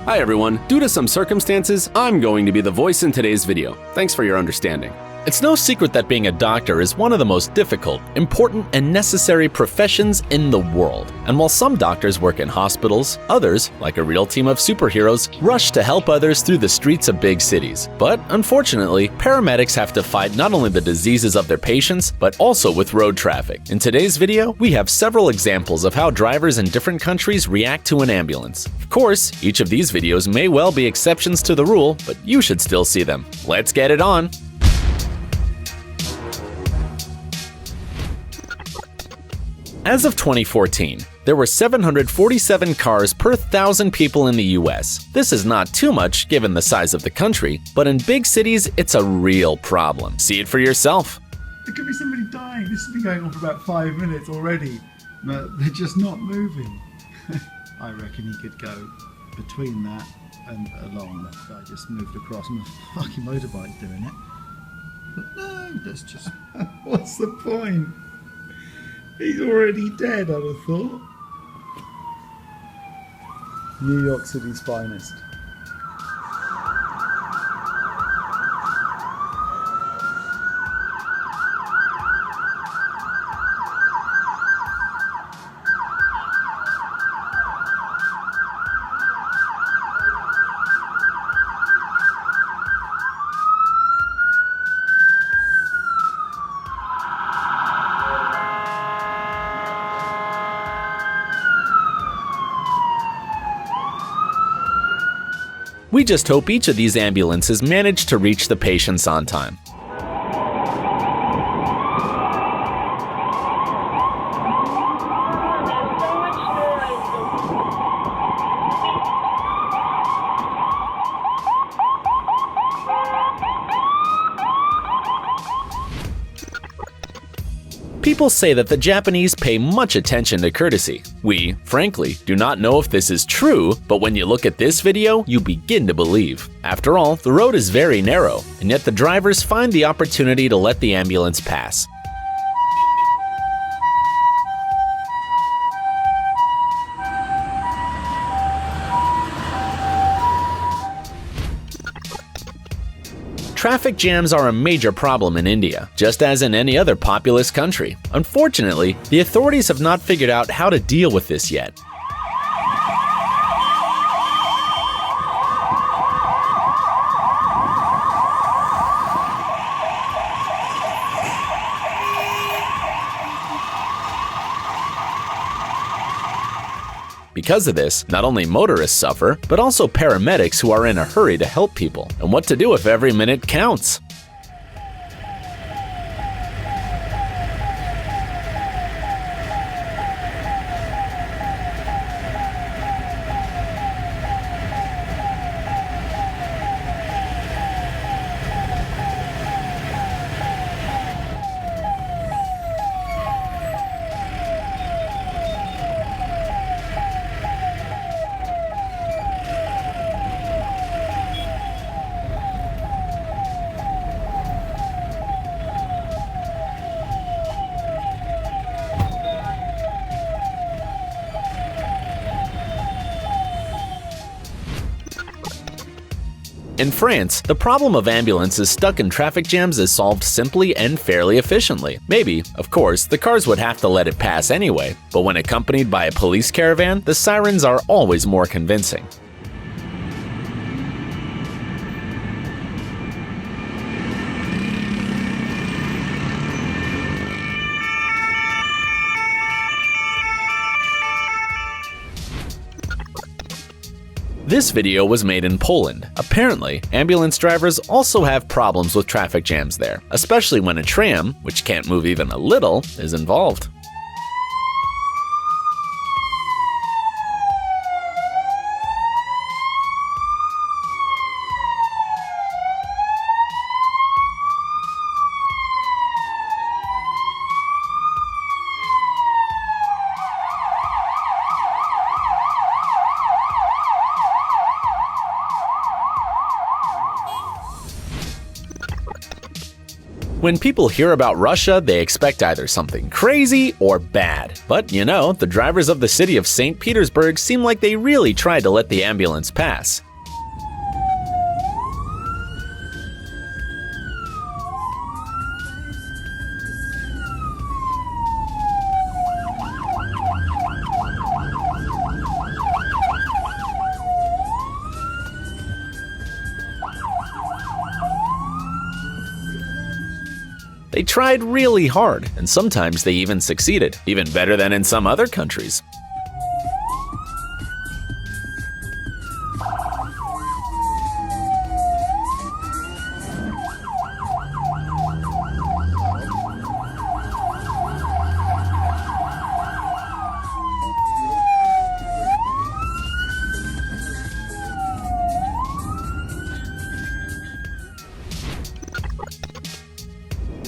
Hi everyone, due to some circumstances, I'm going to be the voice in today's video. Thanks for your understanding. It's no secret that being a doctor is one of the most difficult, important, and necessary professions in the world. And while some doctors work in hospitals, others, like a real team of superheroes, rush to help others through the streets of big cities. But unfortunately, paramedics have to fight not only the diseases of their patients, but also with road traffic. In today's video, we have several examples of how drivers in different countries react to an ambulance. Of course, each of these videos may well be exceptions to the rule, but you should still see them. Let's get it on! As of 2014, there were 747 cars per 1,000 people in the US. This is not too much given the size of the country, but in big cities, it's a real problem. See it for yourself. There could be somebody dying. This has been going on for about 5 minutes already, but they're just not moving. I reckon he could go between that and along. That guy just moved across on a fucking motorbike doing it. But no, that's just... What's the point? He's already dead, I'd have thought. New York City's finest. We just hope each of these ambulances manage to reach the patients on time. People say that the Japanese pay much attention to courtesy. We, frankly, do not know if this is true, but when you look at this video, you begin to believe. After all, the road is very narrow, and yet the drivers find the opportunity to let the ambulance pass. Traffic jams are a major problem in India, just as in any other populous country. Unfortunately, the authorities have not figured out how to deal with this yet. Because of this, not only motorists suffer, but also paramedics who are in a hurry to help people. And what to do if every minute counts? In France, the problem of ambulances stuck in traffic jams is solved simply and fairly efficiently. Maybe, of course, the cars would have to let it pass anyway, but when accompanied by a police caravan, the sirens are always more convincing. This video was made in Poland. Apparently, ambulance drivers also have problems with traffic jams there, especially when a tram, which can't move even a little, is involved. When people hear about Russia, they expect either something crazy or bad. But you know, the drivers of the city of St. Petersburg seem like they really tried to let the ambulance pass. They tried really hard, and sometimes they even succeeded, even better than in some other countries.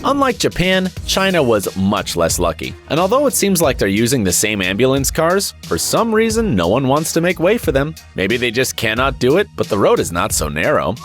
Unlike Japan, China was much less lucky. And although it seems like they're using the same ambulance cars, for some reason no one wants to make way for them. Maybe they just cannot do it, but the road is not so narrow.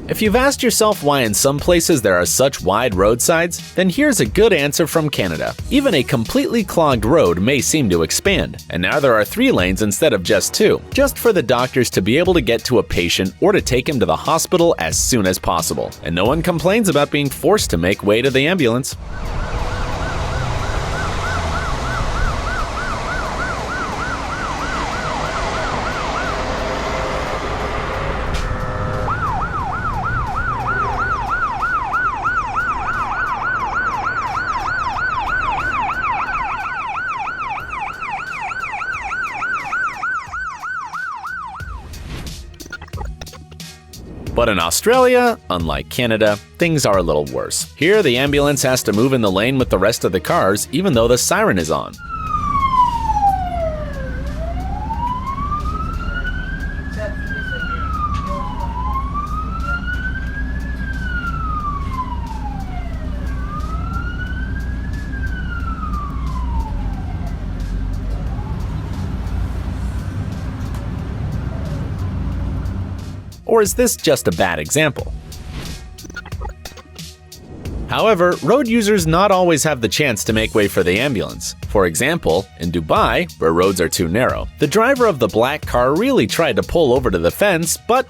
If you've asked yourself why in some places there are such wide roadsides, then here's a good answer from Canada. Even a completely clogged road may seem to expand, and now there are 3 lanes instead of just 2, just for the doctors to be able to get to a patient or to take him to the hospital as soon as possible. And no one complains about being forced to make way to the ambulance. But in Australia, unlike Canada, things are a little worse. Here, the ambulance has to move in the lane with the rest of the cars, even though the siren is on. Or is this just a bad example? However, road users not always have the chance to make way for the ambulance. For example, in Dubai, where roads are too narrow, the driver of the black car really tried to pull over to the fence, but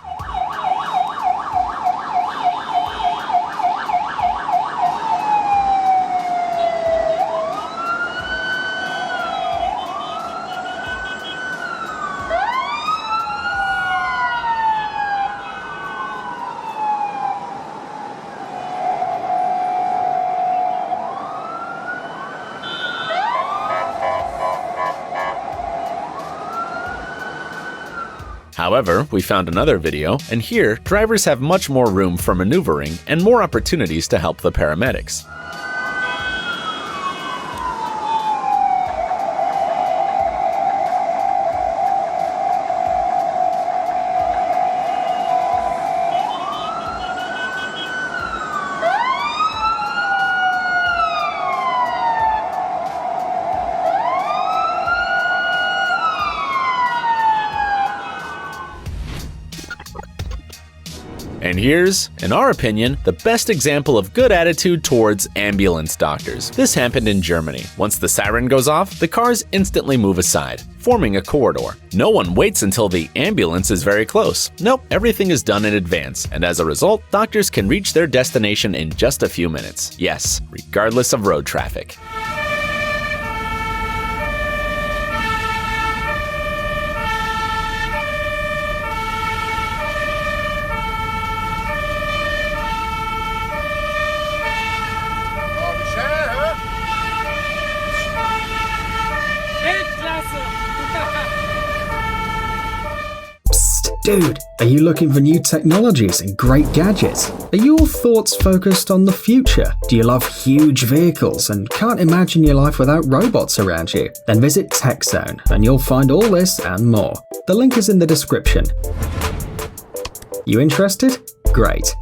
However, we found another video, and here, drivers have much more room for maneuvering and more opportunities to help the paramedics. And here's, in our opinion, the best example of good attitude towards ambulance doctors. This happened in Germany. Once the siren goes off, the cars instantly move aside, forming a corridor. No one waits until the ambulance is very close. Nope, everything is done in advance, and as a result, doctors can reach their destination in just a few minutes. Yes, regardless of road traffic. Dude, are you looking for new technologies and great gadgets? Are your thoughts focused on the future? Do you love huge vehicles and can't imagine your life without robots around you? Then visit TechZone and you'll find all this and more. The link is in the description. You interested? Great.